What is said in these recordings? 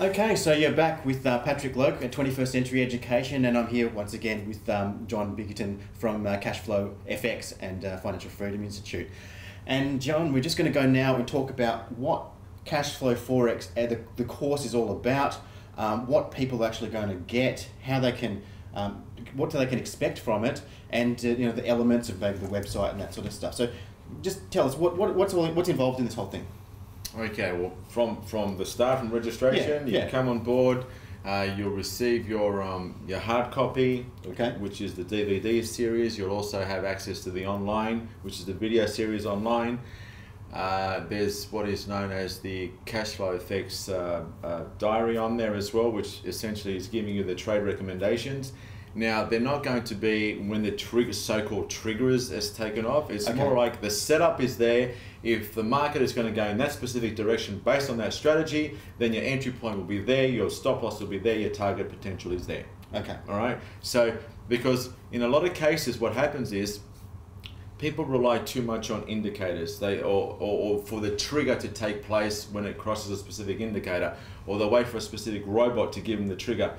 Okay, so you're back with Patrick Loke at 21st Century Education, and I'm here once again with John Bigatton from Cashflow FX and Financial Freedom Institute. And John, we're just going to go now and talk about what Cashflow Forex, the course is all about, what people are actually going to get, how they can, what they can expect from it, and you know, the elements of maybe the website and that sort of stuff. So just tell us what's involved in this whole thing. Okay, well, from the start, from registration, you come on board, you'll receive your hard copy, okay, which is the DVD series. You'll also have access to the online, which is the video series online. There's what is known as the Cashflow FX diary on there as well, which essentially is giving you the trade recommendations. Now, they're not going to be when the so-called triggers is taken off. It's more like the setup is there. If the market is going to go in that specific direction based on that strategy, then your entry point will be there, your stop loss will be there, your target potential is there. Okay. All right. So, because in a lot of cases, what happens is people rely too much on indicators. Or for the trigger to take place when it crosses a specific indicator, or they wait for a specific robot to give them the trigger.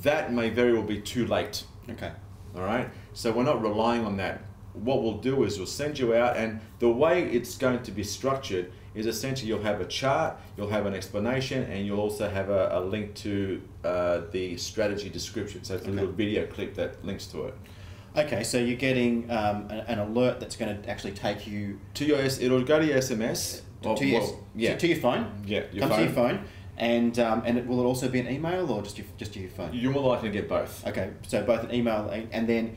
That may very well be too late. Okay. All right. So we're not relying on that. What we'll do is we'll send you out, and the way it's going to be structured is essentially you'll have a chart, you'll have an explanation, and you'll also have a link to the strategy description. So it's a little video clip that links to it. Okay, so you're getting an alert that's going to actually take you to your it'll go to your SMS to your phone. Yeah, comes to your will it also be an email or just your phone? You're more likely to get both. Okay, so both an email and then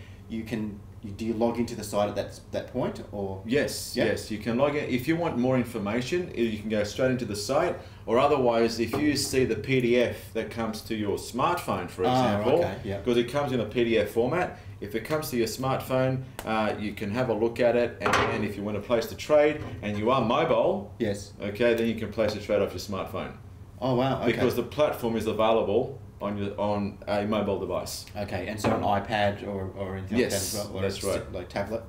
do you log into the site at that point, or? Yes, yes, you can log in. If you want more information, you can go straight into the site, or otherwise, if you see the PDF that comes to your smartphone, for example, because it comes in a PDF format, if it comes to your smartphone, you can have a look at it, and if you want to place the trade, and you are mobile, okay, then you can place a trade off your smartphone. Oh wow! Okay. Because the platform is available on a mobile device. Okay, and so an iPad or anything like that as well, or that's right, like tablet.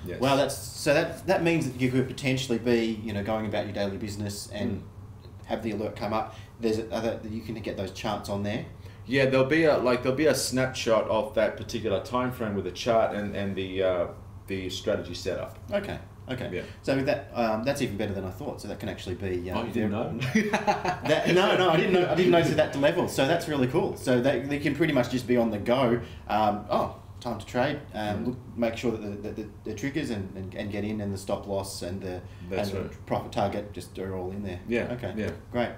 Yes. Well, that means that you could potentially be going about your daily business and have the alert come up. You can get those charts on there. Yeah, there'll be a snapshot of that particular time frame with a chart and the strategy setup. Okay. Okay. Yeah. So that's even better than I thought. So that can actually be. Oh, you didn't know? No, I didn't know. I didn't know to that level. So that's really cool. So they can pretty much just be on the go. Time to trade. Make sure that the triggers and get in, and the stop loss and the profit target just are all in there. Yeah. Okay. Yeah. Great.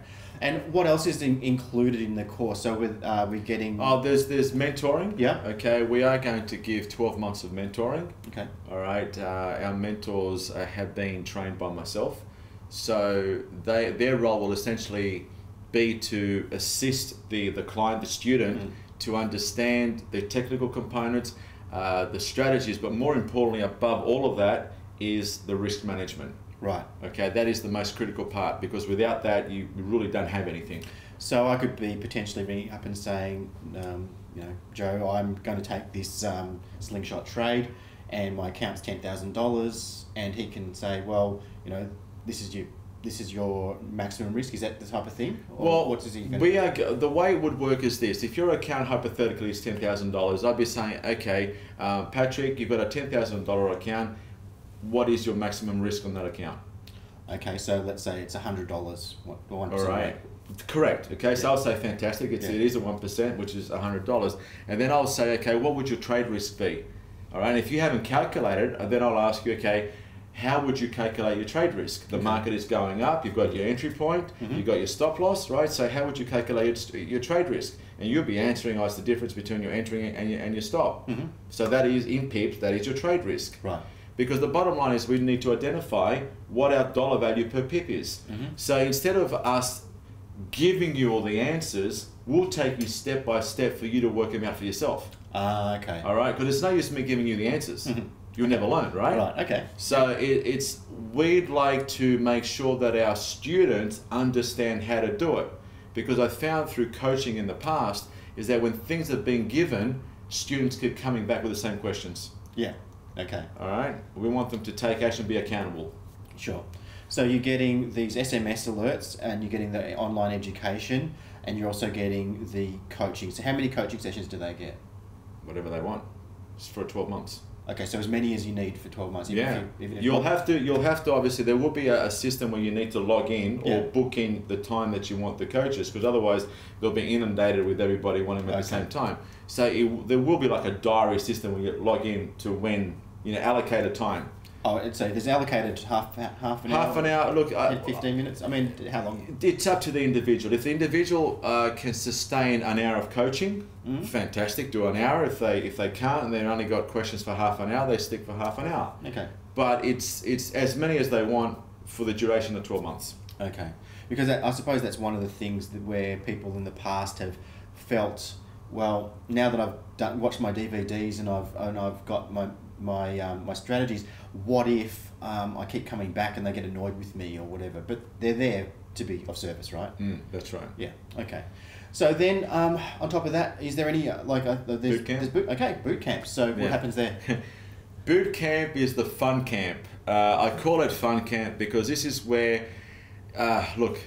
And what else is included in the course? So we're getting. Oh, there's mentoring. Yeah. Okay. We are going to give 12 months of mentoring. Okay. All right. Our mentors have been trained by myself, so their role will essentially be to assist the client, the student, to understand the technical components, the strategies, but more importantly, above all of that, is the risk management. Right. Okay, that is the most critical part, because without that, you really don't have anything. So I could be potentially ringing up and saying, Joe, I'm going to take this slingshot trade, and my account's $10,000, and he can say, well, this is your maximum risk. Is that the type of thing? Or well, what is he the way it would work is this. If your account hypothetically is $10,000, I'd be saying, okay, Patrick, you've got a $10,000 account. What is your maximum risk on that account? Okay, so let's say it's $100. 1%. All right. Correct. Okay, so I'll say fantastic. It is a 1%, which is $100, and then I'll say, okay, what would your trade risk be? All right. And if you haven't calculated, then I'll ask you, okay, how would you calculate your trade risk? The market is going up, you've got your entry point, you've got your stop loss, right? So how would you calculate your trade risk? And you'll be answering us the difference between your entry and your stop. So that is in pips, that is your trade risk. Right. Because the bottom line is we need to identify what our dollar value per pip is. So instead of us giving you all the answers, we'll take you step by step for you to work them out for yourself. Okay. All right, because it's no use me giving you the answers. You'll never learn, right? Right, okay. So we'd like to make sure that our students understand how to do it. Because I found through coaching in the past is that when things are being given, students keep coming back with the same questions. Yeah, okay. All right, we want them to take action, be accountable. Sure. So you're getting these SMS alerts and you're getting the online education. and you're also getting the coaching. So how many coaching sessions do they get? Whatever they want. It's for 12 months. Okay, so as many as you need for 12 months. Even You'll have to, obviously, there will be a system where you need to log in or book in the time that you want the coaches, because otherwise they'll be inundated with everybody wanting them at the same time. So there will be like a diary system where you log in to when, allocate a time. Oh, so there's allocated half an hour? Half an hour, look... 15 minutes? I mean, how long? It's up to the individual. If the individual can sustain an hour of coaching, fantastic, do an hour. If they can't and they've only got questions for half an hour, they stick for half an hour. Okay. But it's as many as they want for the duration of 12 months. Okay. Because I suppose that's one of the things where people in the past have felt, well, now that I've watched my DVDs and I've got my strategies, what if I keep coming back and they get annoyed with me or whatever? But they're there to be of service, right? That's right. Yeah. Okay. So then, on top of that, is there any boot camp? Boot camp. So what happens there? Boot camp is the fun camp. I call it fun camp because this is where, look,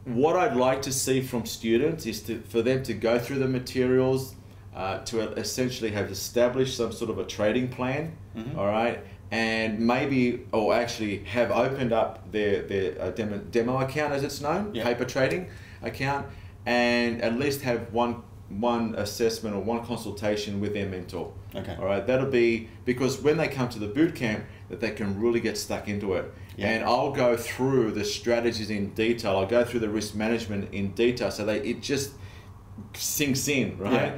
what I'd like to see from students is for them to go through the materials, to essentially have established some sort of a trading plan, all right, and maybe, or actually have opened up their demo account, as it's known, paper trading account, and at least have one assessment or one consultation with their mentor. Okay. All right, that'll be because when they come to the boot camp, that they can really get stuck into it. Yeah. And I'll go through the strategies in detail. I'll go through the risk management in detail, so it just sinks in, right? Yeah.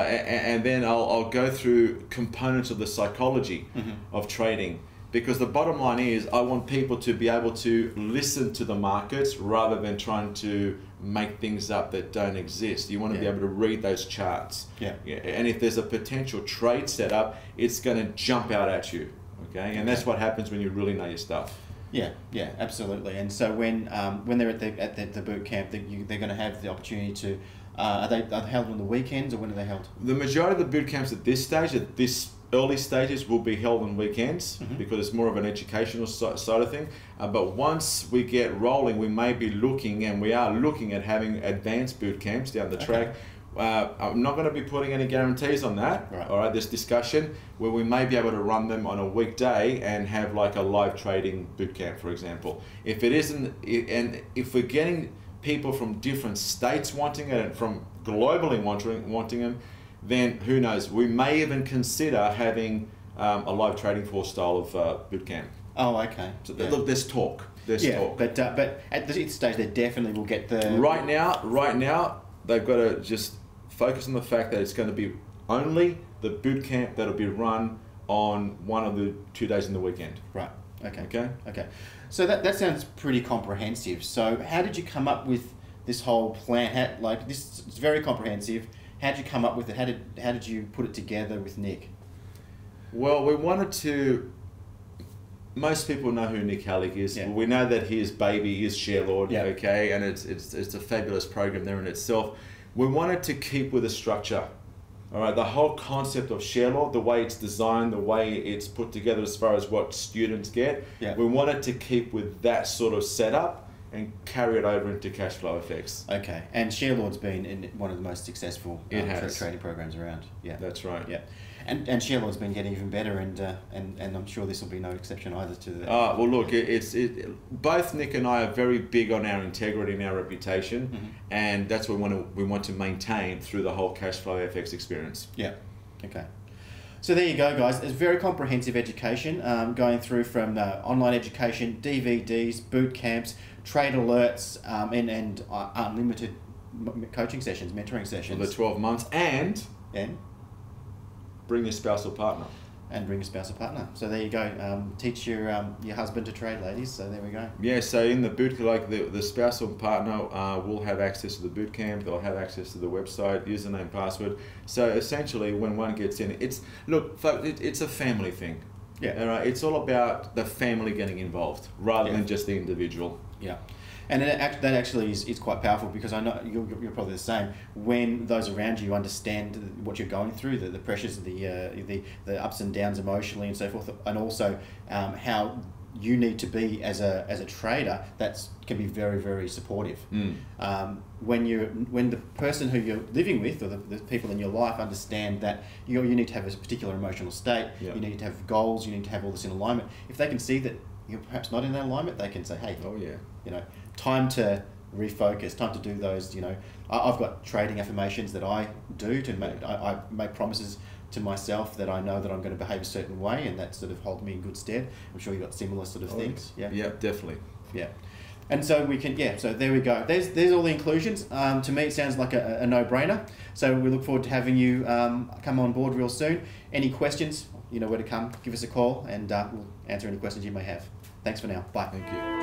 And then I'll go through components of the psychology of trading, because the bottom line is I want people to be able to listen to the markets rather than trying to make things up that don't exist. You want to be able to read those charts. Yeah. And if there's a potential trade setup, it's going to jump out at you. Okay. And that's what happens when you really know your stuff. Yeah, absolutely. And so when they're at the boot camp, they're going to have the opportunity to. Are they held on the weekends, or when are they held? The majority of the boot camps at this early stages, will be held on weekends because it's more of an educational side of thing. But once we get rolling, we may be looking, and we are looking at having advanced boot camps down the track. I'm not going to be putting any guarantees on that. Right. All right, this discussion where we may be able to run them on a weekday and have like a live trading boot camp, for example. If it isn't, and if we're getting people from different states wanting it and from globally wanting them, then who knows? We may even consider having a live trading floor style of boot camp. Oh, okay. So look, there's talk. Talk. But at this stage, they definitely will get the. Right now, they've got to just focus on the fact that it's going to be only the boot camp that'll be run on one of the 2 days in the weekend. Right. Okay. So that sounds pretty comprehensive. So how did you come up with this whole plan? It's very comprehensive. How did you come up with it? How did you put it together with Nick? Well, we wanted to. Most people know who Nick Halleck is. Yeah. We know that his baby is Sharelord. Yeah. Okay, and it's a fabulous program there in itself. We wanted to keep with the structure. All right, the whole concept of Sharelord, the way it's designed, the way it's put together as far as what students get, we wanted to keep with that sort of setup and carry it over into Cashflow FX. Okay, and Sharelord's been in one of the most successful trading programs around. Yeah, that's right. Yeah, and Sharelord's been getting even better, and I'm sure this will be no exception either to that. Well, look, both Nick and I are very big on our integrity and our reputation, and that's what we want to maintain through the whole Cashflow FX experience. Yeah. Okay. So there you go, guys. It's very comprehensive education, going through from online education, DVDs, boot camps, trade alerts, and unlimited coaching sessions, mentoring sessions. For the 12 months, and bring your spouse or partner. And bring a spouse or partner. So there you go. Teach your husband to trade, ladies. So there we go. Yeah. So in the boot, like the spouse or partner will have access to the boot camp. They'll have access to the website, username, password. So essentially, when one gets in, it's a family thing. Yeah. All right. It's all about the family getting involved rather than just the individual. Yeah. And that actually is quite powerful, because I know you're probably the same. When those around you understand what you're going through, the pressures, the ups and downs emotionally and so forth, and also how you need to be as a trader that's can be very, very supportive. When the person who you're living with or the people in your life understand that you need to have a particular emotional state, you need to have goals, you need to have all this in alignment. If they can see that you're perhaps not in that alignment, they can say, hey, time to refocus, time to do those, I've got trading affirmations that I do to make, I make promises to myself that I know that I'm going to behave a certain way, and that sort of holds me in good stead. I'm sure you've got similar sort of things. Yeah, definitely. Yeah. And so we can, so there we go. There's all the inclusions. To me, it sounds like a no-brainer. So we look forward to having you come on board real soon. Any questions, you know where to come. Give us a call, and we'll answer any questions you may have. Thanks for now. Bye. Thank you.